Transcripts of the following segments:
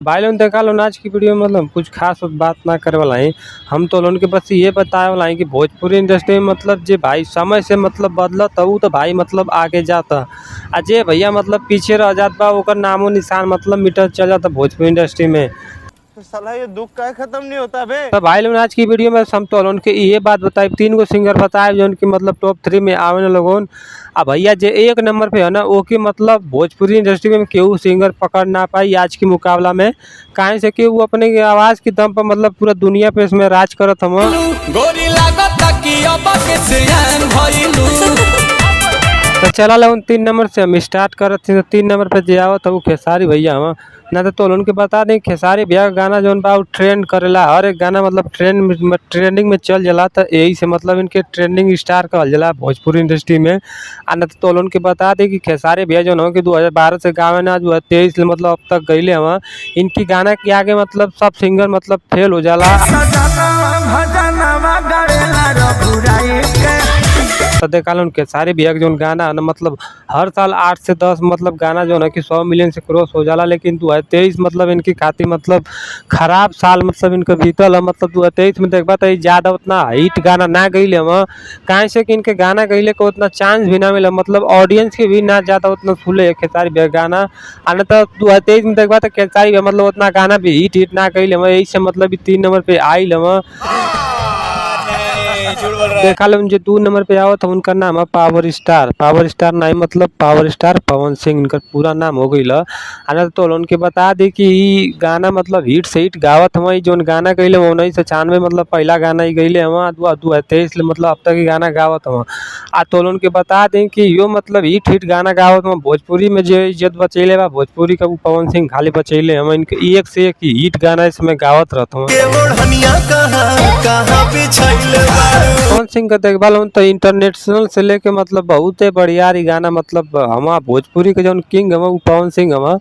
भाई लोग देखा लो आज की वीडियो में मतलब कुछ खास बात ना करे वाला है। हम तो लोगन के बस ये बताए वाला है कि भोजपुरी इंडस्ट्री में मतलब जे भाई समय से मतलब बदलत तो भाई मतलब आगे जाता आ जे भैया मतलब पीछे रह जात बा ओकर नामो निशान मतलब मिटल चल जाता भोजपुरी इंडस्ट्री में। तो साला ये दुख का खत्म नहीं होता बे। तो भाई लोग आज की वीडियो में हम तो उनके ये बात बताए 3 गो सिंगर बताए जो उनकी मतलब टॉप 3 में आवे लोगन। अब भैया जे 1 नंबर पे है ना वो की मतलब भोजपुरी इंडस्ट्री में केहू सिंगर पकड़ ना पाई आज की मुकाबला में, काहे से कि वो अपने आवाज की दम पर मतलब पूरा दुनिया पे इसमें राज करत हम। तो चला ला 3 नंबर से हम स्टार्ट करत थी। तो 3 नंबर पे जे आवत वो खेसारी भैया हम ना। तो उनके बता दें खेसारी भैया का गाना जो बा ट्रेंड करेला, हर एक गाना मतलब ट्रेंडिंग में चल जाला। तो यही से मतलब इनके ट्रेंडिंग स्टार कहल जाला भोजपुरी इंडस्ट्री में। आ ना तो उनके बता दें कि खेसारी भैया जो हो कि 2012 से गावे ना 2023 मतलब अब तक गईले हम। इनकी गाना के आगे मतलब सब सिंगर मतलब फेल हो जाला। तो देखा लो खेसारी भैया जो गाना है ना मतलब हर साल 8 से 10 मतलब गाना जो है कि 100 मिलियन से क्रॉस हो जाला। लेकिन 2023 मतलब इनकी खातिर मतलब खराब साल मतलब इनका बीतल है। मतलब 2023 में देखबा तो ज़्यादा उतना हिट गाना ना गईले हम, काहे से कि इनके गाना गईले को उतना चांस भी ना मिला, मतलब ऑडियंस के भी ना ज़्यादा उतना सुने है खेसारी भैया गाना। आना तो 2023 में देखबा तो खेसारी भैया मतलब उतना गाना भी हिट ना गईले हम, यही से मतलब 3 नंबर पे आइल हम। देखा लो जो 2 नंबर पे आओ तो उनका नाम है पावर स्टार। पावर स्टार नहीं मतलब पावर स्टार पवन सिंह इनका पूरा नाम हो गई। आना तो उनके बता दी कि गाना मतलब हिट से हिट गावत हम जो गाना गईले 1996 मतलब पहला गाना ही गईले हम 2023 मतलब अब तक ही गाना गावत हम। आ तो उनके बता दें कि यो मतलब हिट गाना गावत हम भोजपुरी में जो इज्जत बचैले बा भोजपुरी का पवन सिंह खाली बचैले हम। इनके एक से एक हिट गाना इसमें गावत रहता हूँ। पवन सिंह का देखभाल तो इंटरनेशनल से लेके मतलब बहुत बढ़िया गाना मतलब हम भोजपुरी के जो किंग हम पवन सिंह हम।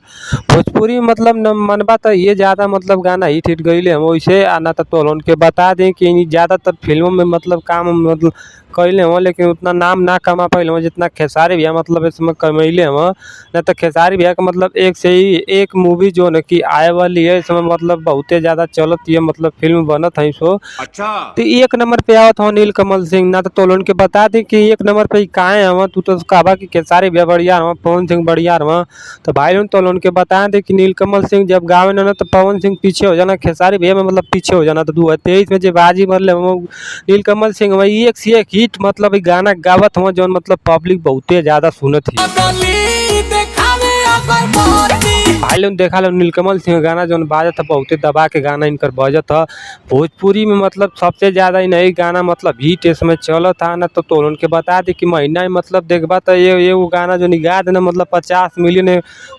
भोजपुरी मतलब न मनबा तो ये ज़्यादा मतलब गाना हिट गईले हम वैसे। आना तो उनके बता दें कि ज़्यादातर फिल्मों में मतलब काम मतलब कैले हम, लेकिन उतना नाम ना कमा पाइल हम जितना खेसारी भैया मतलब इसमें कमैले हम। न तो खेसारी भैया का मतलब एक से ही एक मूवी जो है कि आए वाली है इसमें मतलब बहुत ज़्यादा चलत है मतलब फिल्म बनत है सो। अच्छा तो 1 नंबर पे आवत हो नीलकमल सिंह। ना तो उनके बता दी कि 1 नंबर पे काहे हम, तू तो कहबा कि खेसारी भैया बढ़िया हम पवन सिंह बढ़िया हम। तो भाई लोग तो उनके बता दे कि नीलकमल सिंह जब गावे ना तो पवन सिंह पीछे हो जाना, खेसारी भैया में मतलब पीछे हो जाना। तो 2023 में जब बाजी मरले नीलकमल सिंह वही एक से एक हिट मतलब गाना गावत हम जो मतलब पब्लिक बहुते ज्यादा सुनत है। भाई लोग देखा लो नीलकमल सिंह गाना जो बाजत है बहुते दबा के गाना इनकर बजत है भोजपुरी में मतलब सबसे ज्यादा नई गाना मतलब हिट इसमें चलत था। ना तो उनके बता दी कि महीना में मतलब देखबा तो ये वो गाना जो निगाह देना मतलब 50 मिलियन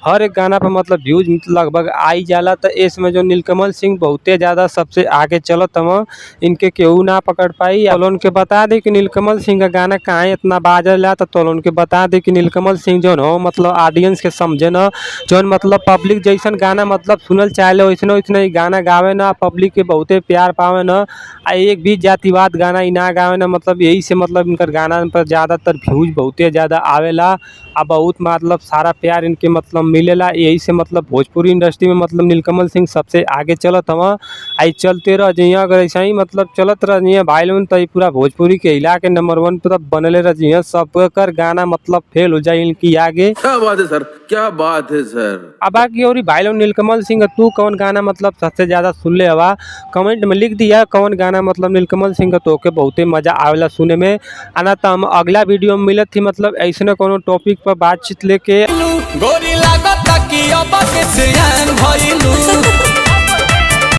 हर एक गाना पे मतलब व्यूज लगभग आई जाला। तो इसमें जो नीलकमल सिंह बहुते ज्यादा सबसे आगे चलत हम, इनके केहू ना पकड़ पाई। उनके बता दी कि नीलकमल सिंह का गाना कहाँ इतना बाजला। तो उनके बता दी कि नीलकमल सिंह जो हो मतलब ऑडियंस के समझे ना जो मतलब पब्लिक जैसन गाना मतलब सुनल चाहे वैसने वैसने गाना गावे ना, पब्लिक के बहुते प्यार पावे ना। आ एक भी जातिवाद गाना ही ना गावे ना, मतलब यही से मतलब इनकर गाना पर ज़्यादातर व्यूज बहुते ज़्यादा आवेला। आ बहुत मतलब सारा प्यार इनके मतलब मिलेला। यही से मतलब भोजपुरी इंडस्ट्री में मतलब नीलकमल सिंह सबसे आगे चलत हम। आई चलते रह जाइए अगर ऐसा ही मतलब चलत रह जाइए भाई लोग तो पूरा भोजपुरी के इलाके नंबर 1 पर बनले रह जाइए। सबकर गाना मतलब फेल हो जाए इनकी आगे। क्या बात है सर, क्या बात है सर। अब बाकी और भाई लोग नीलकमल सिंह तू कौन गाना मतलब सबसे ज्यादा सुन ले हवा कमेंट में लिख दिया कौन गाना मतलब नीलकमल सिंह तो के बहुते मजा आवेला सुने में। आना तो हम अगला वीडियो में मिलत थी मतलब ऐसे कोनो टॉपिक पर बातचीत लेके।